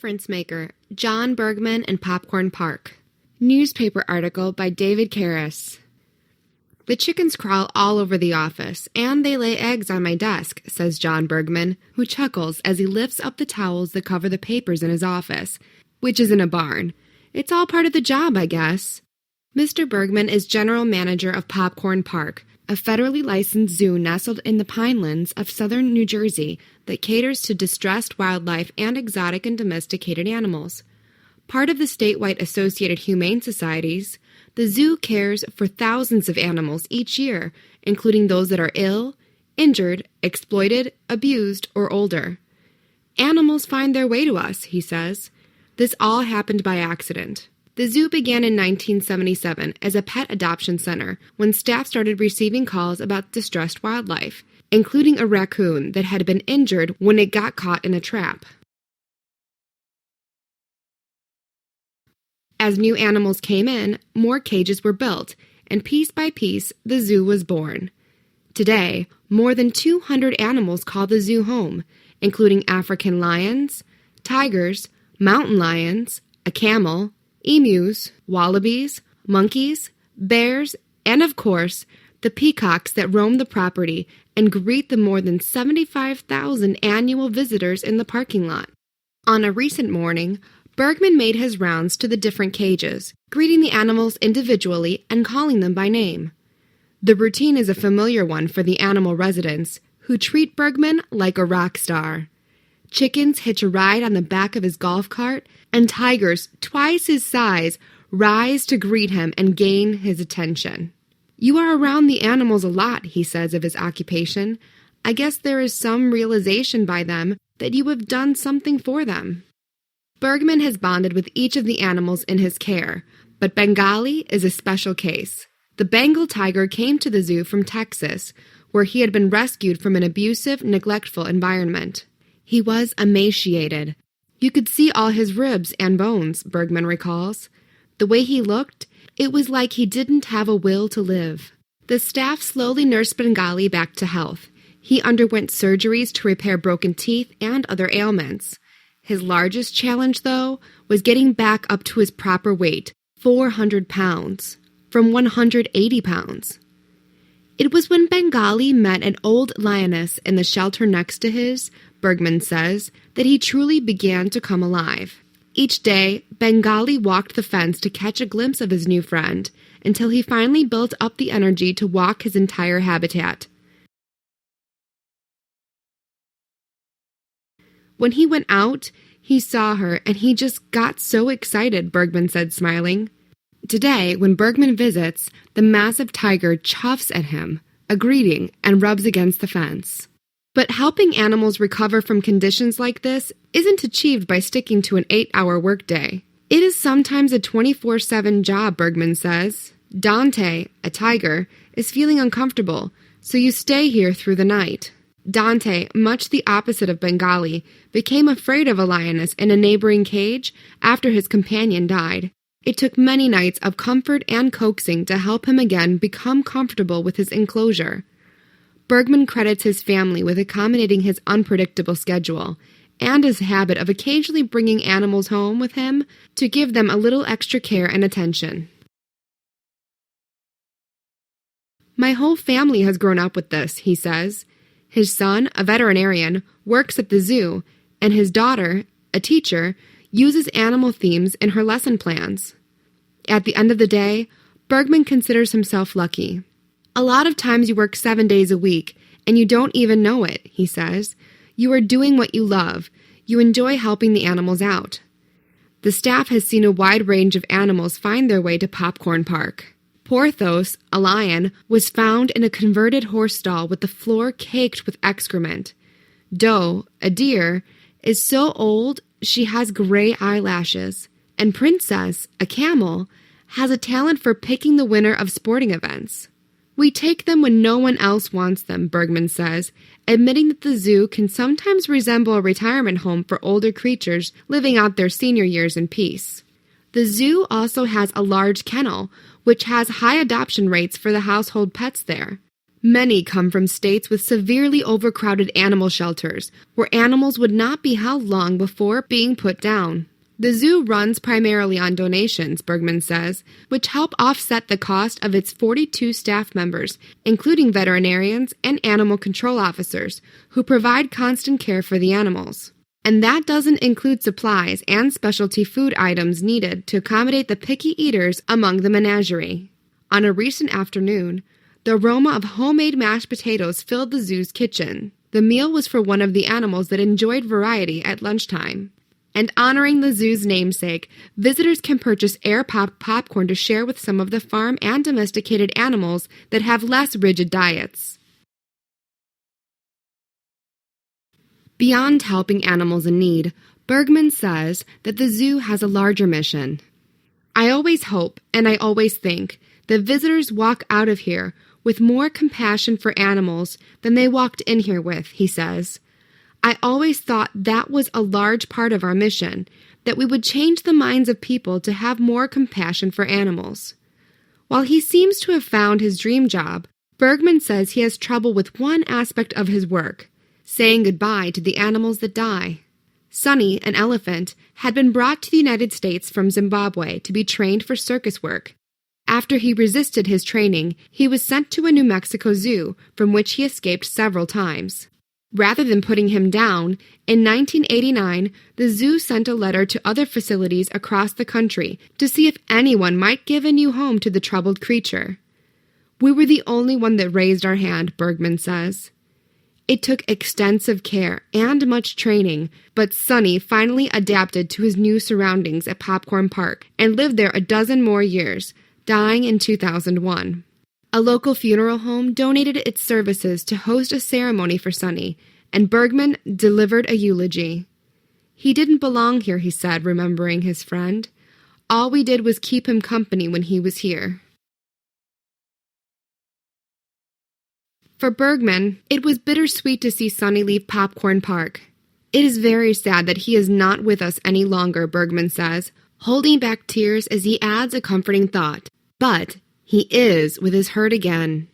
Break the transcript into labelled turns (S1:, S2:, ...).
S1: Difference Maker, John Bergmann and Popcorn Park. Newspaper article by David Karras. The chickens crawl all over the office, and they lay eggs on my desk, says John Bergmann, who chuckles as he lifts up the towels that cover the papers in his office, which is in a barn. It's all part of the job, I guess. Mr. Bergmann is general manager of Popcorn Park, a federally licensed zoo nestled in the pinelands of southern New Jersey that caters to distressed wildlife and exotic and domesticated animals. Part of the statewide Associated Humane Societies, the zoo cares for thousands of animals each year, including those that are ill, injured, exploited, abused, or older. Animals find their way to us, he says. This all happened by accident. The zoo began in 1977 as a pet adoption center when staff started receiving calls about distressed wildlife, including a raccoon that had been injured when it got caught in a trap. As new animals came in, more cages were built, and piece by piece, the zoo was born. Today, more than 200 animals call the zoo home, including African lions, tigers, mountain lions, a camel, emus, wallabies, monkeys, bears, and of course, the peacocks that roam the property and greet the more than 75,000 annual visitors in the parking lot. On a recent morning, Bergmann made his rounds to the different cages, greeting the animals individually and calling them by name. The routine is a familiar one for the animal residents, who treat Bergmann like a rock star. Chickens hitch a ride on the back of his golf cart, and tigers, twice his size, rise to greet him and gain his attention. You are around the animals a lot, he says of his occupation. I guess there is some realization by them that you have done something for them. Bergmann has bonded with each of the animals in his care, but Bengali is a special case. The Bengal tiger came to the zoo from Texas, where he had been rescued from an abusive, neglectful environment. He was emaciated. You could see all his ribs and bones, Bergmann recalls. The way he looked, it was like he didn't have a will to live. The staff slowly nursed Bengali back to health. He underwent surgeries to repair broken teeth and other ailments. His largest challenge, though, was getting back up to his proper weight, 400 pounds, from 180 pounds. It was when Bengali met an old lioness in the shelter next to his, Bergmann says, that he truly began to come alive. Each day, Bengali walked the fence to catch a glimpse of his new friend, until he finally built up the energy to walk his entire habitat. When he went out, he saw her, and he just got so excited, Bergmann said, smiling. Today, when Bergmann visits, the massive tiger chuffs at him, a greeting, and rubs against the fence. But helping animals recover from conditions like this isn't achieved by sticking to an 8-hour workday. It is sometimes a 24/7 job, Bergmann says. Dante, a tiger, is feeling uncomfortable, so you stay here through the night. Dante, much the opposite of Bengali, became afraid of a lioness in a neighboring cage after his companion died. It took many nights of comfort and coaxing to help him again become comfortable with his enclosure. Bergmann credits his family with accommodating his unpredictable schedule and his habit of occasionally bringing animals home with him to give them a little extra care and attention. My whole family has grown up with this, he says. His son, a veterinarian, works at the zoo, and his daughter, a teacher, uses animal themes in her lesson plans. At the end of the day, Bergmann considers himself lucky. A lot of times you work 7 days a week, and you don't even know it, he says. You are doing what you love. You enjoy helping the animals out. The staff has seen a wide range of animals find their way to Popcorn Park. Porthos, a lion, was found in a converted horse stall with the floor caked with excrement. Doe, a deer, is so old she has gray eyelashes. And Princess, a camel, has a talent for picking the winner of sporting events. We take them when no one else wants them, Bergmann says, admitting that the zoo can sometimes resemble a retirement home for older creatures living out their senior years in peace. The zoo also has a large kennel, which has high adoption rates for the household pets there. Many come from states with severely overcrowded animal shelters, where animals would not be held long before being put down. The zoo runs primarily on donations, Bergmann says, which help offset the cost of its 42 staff members, including veterinarians and animal control officers, who provide constant care for the animals. And that doesn't include supplies and specialty food items needed to accommodate the picky eaters among the menagerie. On a recent afternoon, the aroma of homemade mashed potatoes filled the zoo's kitchen. The meal was for one of the animals that enjoyed variety at lunchtime. And honoring the zoo's namesake, visitors can purchase air-popped popcorn to share with some of the farm and domesticated animals that have less rigid diets. Beyond helping animals in need, Bergmann says that the zoo has a larger mission. I always hope, and I always think, that visitors walk out of here with more compassion for animals than they walked in here with, he says. I always thought that was a large part of our mission, that we would change the minds of people to have more compassion for animals. While he seems to have found his dream job, Bergmann says he has trouble with one aspect of his work, saying goodbye to the animals that die. Sonny, an elephant, had been brought to the United States from Zimbabwe to be trained for circus work. After he resisted his training, he was sent to a New Mexico zoo, from which he escaped several times. Rather than putting him down, in 1989, the zoo sent a letter to other facilities across the country to see if anyone might give a new home to the troubled creature. We were the only one that raised our hand, Bergmann says. It took extensive care and much training, but Sonny finally adapted to his new surroundings at Popcorn Park and lived there a dozen more years, dying in 2001. A local funeral home donated its services to host a ceremony for Sonny, and Bergmann delivered a eulogy. He didn't belong here, he said, remembering his friend. All we did was keep him company when he was here. For Bergmann, it was bittersweet to see Sonny leave Popcorn Park. It is very sad that he is not with us any longer, Bergmann says, holding back tears as he adds a comforting thought. But he is with his herd again.